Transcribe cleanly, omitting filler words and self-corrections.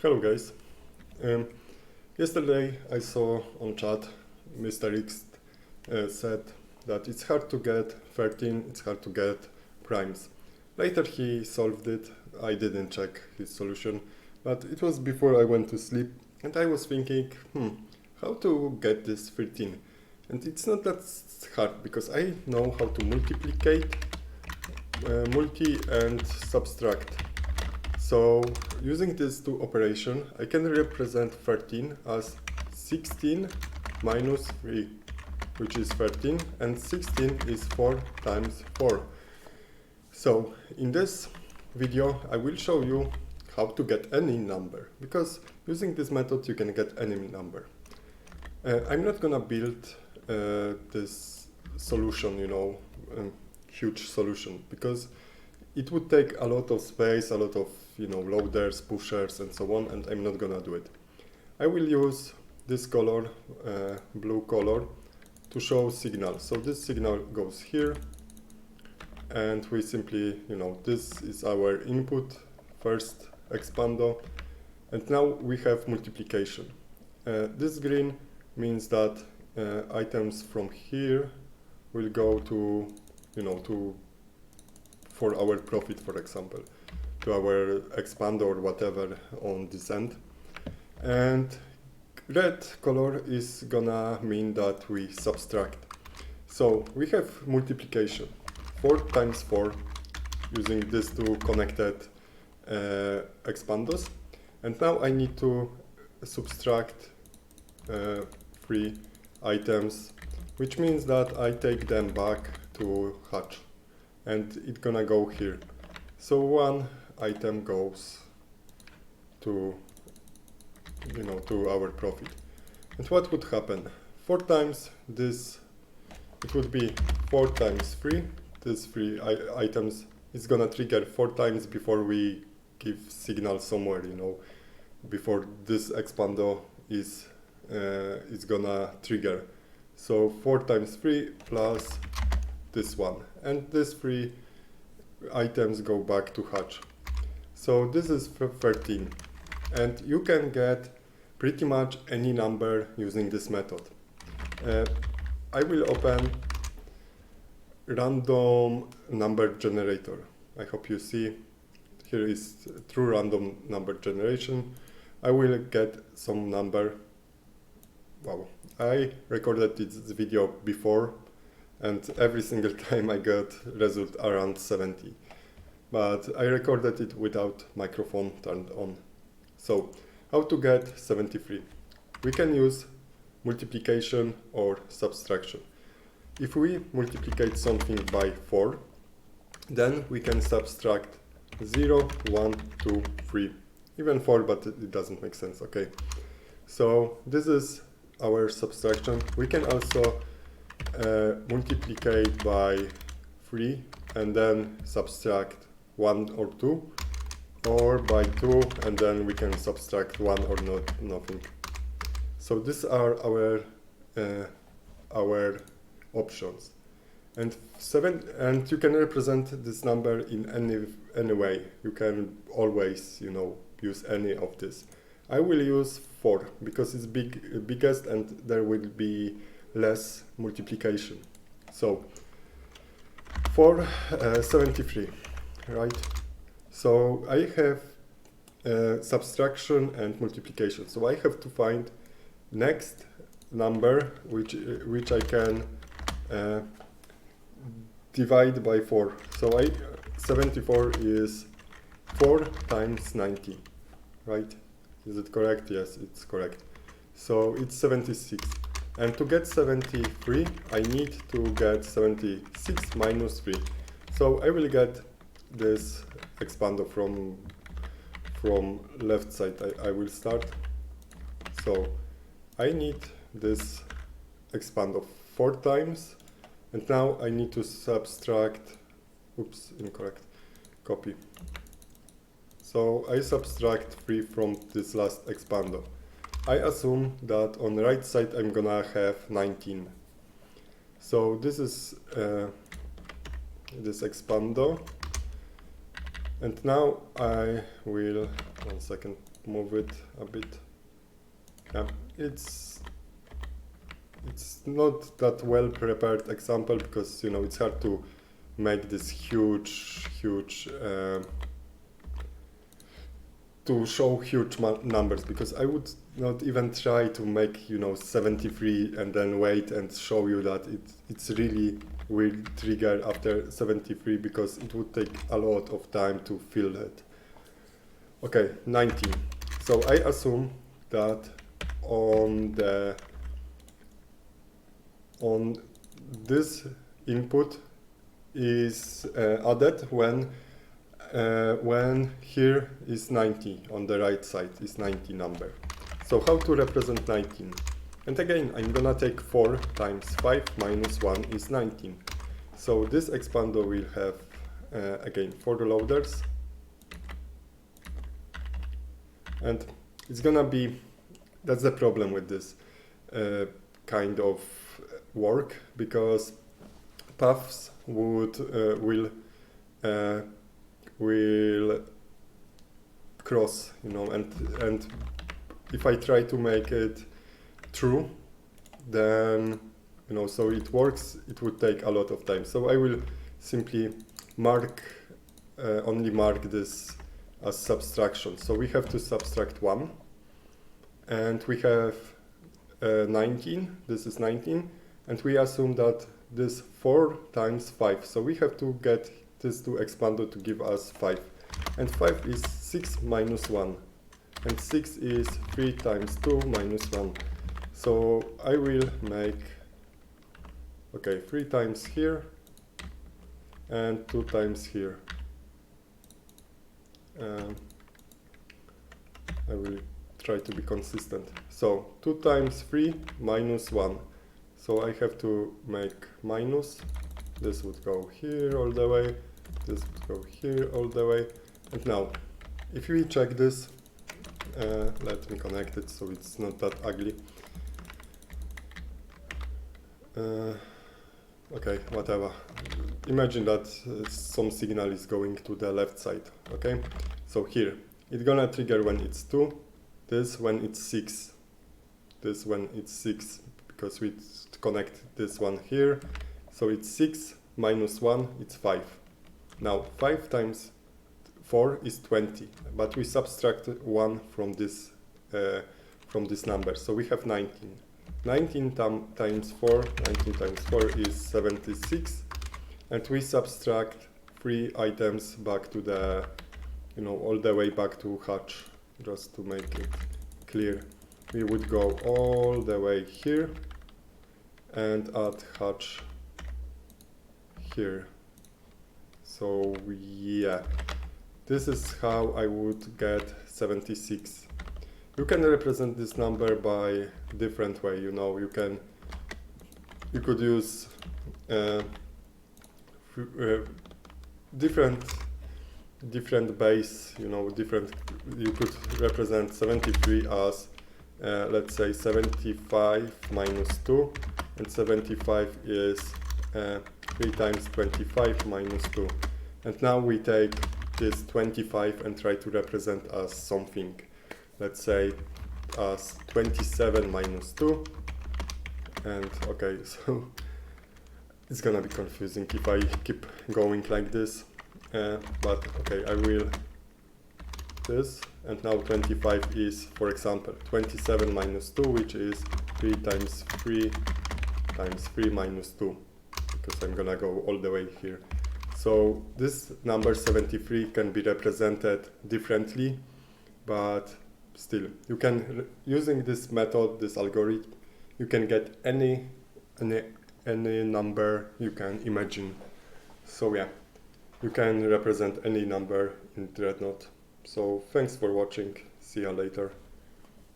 Hello guys. Um, Yesterday I saw on chat Mr. X said that it's hard to get 13, it's hard to get primes. Later he solved it. I didn't check his solution, but it was before I went to sleep and I was thinking, how to get this 13? And it's not that hard because I know how to multiplicate, multi and subtract. So using these two operations, I can represent 13 as 16 minus 3, which is 13, and 16 is 4 times 4. So in this video, I will show you how to get any number, because using this method you can get any number. I'm not gonna build this solution, huge solution, because it would take a lot of space, a lot of loaders, pushers and so on, and I'm not gonna do it. I will use this color, blue color, to show signal. So this signal goes here, and we simply, this is our input, first expando, and now we have multiplication. This green means that items from here will go to, for our profit, for example, to our expand or whatever on this end. And red color is gonna mean that we subtract. So we have multiplication, 4 times 4, using these two connected expandos. And now I need to subtract 3 items, which means that I take them back to hatch. And it's gonna go here. So one item goes to, to our profit. And what would happen? 4 times this, it would be 4 times 3. These 3 items is gonna trigger 4 times before we give signal somewhere, before this expando is gonna trigger. So 4 times 3 plus this one, and these 3 items go back to hatch. So this is 13, and you can get pretty much any number using this method. I will open random number generator. I hope you see here is true random number generation. I will get some number. Wow, I recorded this video before, and every single time I got result around 70. But I recorded it without microphone turned on. So how to get 73? We can use multiplication or subtraction. If we multiply something by 4, then we can subtract 0, 1, 2, 3. Even 4, but it doesn't make sense, okay? So this is our subtraction. We can also multiply by 3 and then subtract 1 or 2, or by 2 and then we can subtract 1 or nothing. So these are our options. And you can represent this number in any way. You can always, use any of this. I will use 4 because it's biggest and there will be less multiplication. So 4, 73, right? So I have subtraction and multiplication. So I have to find next number which I can divide by 4. So 74 is 4 times 90, right? Is it correct? Yes, it's correct. So it's 76. And to get 73, I need to get 76 minus 3. So I will get this expando from left side. I will start. So I need this expando 4 times. And now I need to subtract, oops, incorrect, copy. So I subtract 3 from this last expando. I assume that on the right side I'm gonna have 19. So this is this expando. And now I will, 1 second, move it a bit. Yeah, it's not that well prepared example because it's hard to make this huge to show huge numbers, because I would not even try to make 73 and then wait and show you that it's really will trigger after 73, because it would take a lot of time to fill it. Okay, 19. So I assume that on this input is added when here is 90, on the right side is 90 number. So how to represent 19? And again, I'm gonna take 4 times 5 minus 1 is 19. So this expander will have again 4 loaders, and it's gonna be, that's the problem with this kind of work, because paths will cross, and if I try to make it true, then so it works, it would take a lot of time. So I will simply only mark this as subtraction. So we have to subtract 1, and we have 19, this is 19, and we assume that this 4 times 5, so we have to get this to expander to give us 5, and 5 is 6 minus 1, and 6 is 3 times 2 minus 1. So I will make 3 times here and 2 times here. I will try to be consistent. So 2 times 3 minus 1. So I have to make minus. This would go here all the way. This would go here all the way. And now, if we check this, let me connect it so it's not that ugly. Okay, whatever. Imagine that some signal is going to the left side, okay? So here, it's gonna trigger when it's 2, this when it's 6, this when it's 6, because we connect this one here. So it's 6 minus 1, it's 5. Now, 5 times 4 is 20, but we subtract 1 from this number, so we have 19. 19 times 4 is 76, and we subtract 3 items back to the, all the way back to hatch, just to make it clear. We would go all the way here and add hatch here. So yeah, this is how I would get 76. You can represent this number by different way, you could use different base, you could represent 73 as let's say 75 minus 2, and 75 is 3 times 25 minus 2. And now we take this 25 and try to represent as something, let's say as 27 minus 2, and okay, so it's gonna be confusing if I keep going like this, but okay, I will this, and now 25 is, for example, 27 minus 2, which is 3 times 3 times 3 minus 2, because I'm gonna go all the way here. So this number 73 can be represented differently, but still, you can, using this method, this algorithm, you can get any number you can imagine. So yeah, you can represent any number in Dreadnought. So thanks for watching, see you later.